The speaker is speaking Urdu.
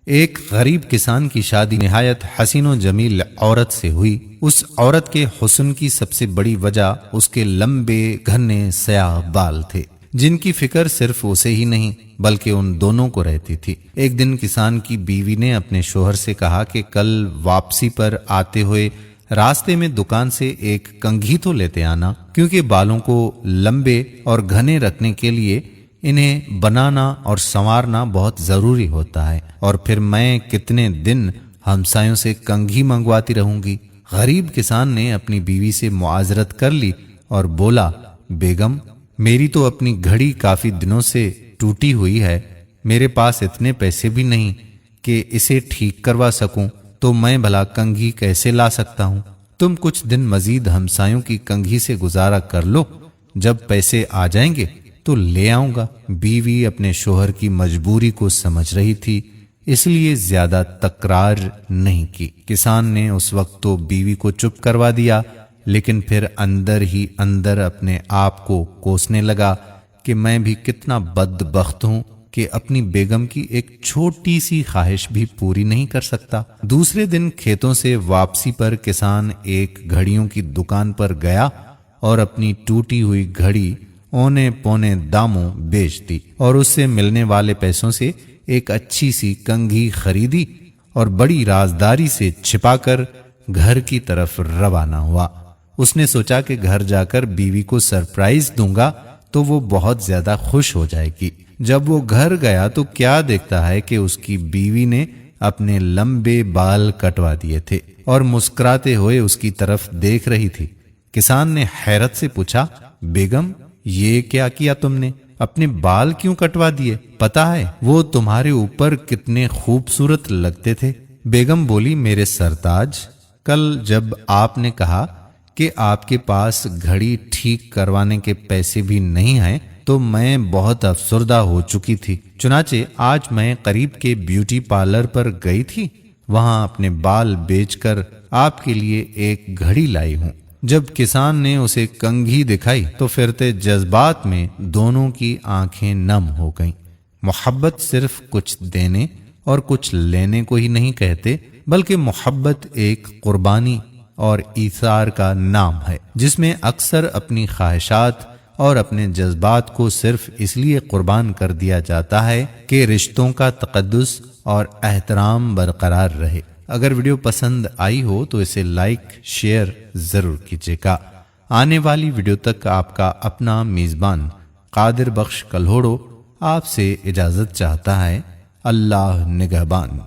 ایک غریب کسان کی شادی نہایت حسین و جمیل عورت سے ہوئی۔ اس عورت کے حسن کی سب سے بڑی وجہ اس کے لمبے گھنے سیاہ بال تھے، جن کی فکر صرف اسے ہی نہیں بلکہ ان دونوں کو رہتی تھی۔ ایک دن کسان کی بیوی نے اپنے شوہر سے کہا کہ کل واپسی پر آتے ہوئے راستے میں دکان سے ایک کنگھی تو لیتے آنا، کیونکہ بالوں کو لمبے اور گھنے رکھنے کے لیے انہیں بنانا اور سنوارنا بہت ضروری ہوتا ہے، اور پھر میں کتنے دن ہمسایوں سے کنگھی منگواتی رہوں گی۔ غریب کسان نے اپنی بیوی سے معاذرت کر لی اور بولا، بیگم میری تو اپنی گھڑی کافی دنوں سے ٹوٹی ہوئی ہے، میرے پاس اتنے پیسے بھی نہیں کہ اسے ٹھیک کروا سکوں، تو میں بھلا کنگھی کیسے لا سکتا ہوں؟ تم کچھ دن مزید ہمسایوں کی کنگھی سے گزارا کر لو، جب پیسے آ جائیں گے تو لے آؤں گا۔ بیوی اپنے شوہر کی مجبوری کو سمجھ رہی تھی، اس لیے زیادہ تکرار نہیں کی۔ کسان نے اس وقت تو بیوی کو چپ کروا دیا، لیکن پھر اندر ہی اندر اپنے آپ کو کوسنے لگا کہ میں بھی کتنا بدبخت ہوں کہ اپنی بیگم کی ایک چھوٹی سی خواہش بھی پوری نہیں کر سکتا۔ دوسرے دن کھیتوں سے واپسی پر کسان ایک گھڑیوں کی دکان پر گیا اور اپنی ٹوٹی ہوئی گھڑی اونے پونے داموں بیچ دی، اور اس سے ملنے والے پیسوں سے ایک اچھی سی کنگھی خریدی اور بڑی رازداری سے چھپا کر گھر کی طرف روانہ ہوا۔ اس نے سوچا کہ گھر جا کر بیوی کو سرپرائز دوں گا تو وہ بہت زیادہ خوش ہو جائے گی۔ جب وہ گھر گیا تو کیا دیکھتا ہے کہ اس کی بیوی نے اپنے لمبے بال کٹوا دیے تھے اور مسکراتے ہوئے اس کی طرف دیکھ رہی تھی۔ کسان نے حیرت سے پوچھا، بیگم یہ کیا کیا تم نے؟ اپنے بال کیوں کٹوا دیے؟ پتا ہے وہ تمہارے اوپر کتنے خوبصورت لگتے تھے۔ بیگم بولی، میرے سرتاج، کل جب آپ نے کہا کہ آپ کے پاس گھڑی ٹھیک کروانے کے پیسے بھی نہیں ہیں تو میں بہت افسردہ ہو چکی تھی، چنانچہ آج میں قریب کے بیوٹی پارلر پر گئی تھی، وہاں اپنے بال بیچ کر آپ کے لیے ایک گھڑی لائی ہوں۔ جب کسان نے اسے کنگھی دکھائی تو پھرتے جذبات میں دونوں کی آنکھیں نم ہو گئیں۔ محبت صرف کچھ دینے اور کچھ لینے کو ہی نہیں کہتے، بلکہ محبت ایک قربانی اور ایثار کا نام ہے، جس میں اکثر اپنی خواہشات اور اپنے جذبات کو صرف اس لیے قربان کر دیا جاتا ہے کہ رشتوں کا تقدس اور احترام برقرار رہے۔ اگر ویڈیو پسند آئی ہو تو اسے لائک شیئر ضرور کیجیے گا۔ آنے والی ویڈیو تک آپ کا اپنا میزبان قادر بخش کلہوڑو آپ سے اجازت چاہتا ہے۔ اللہ نگہبان۔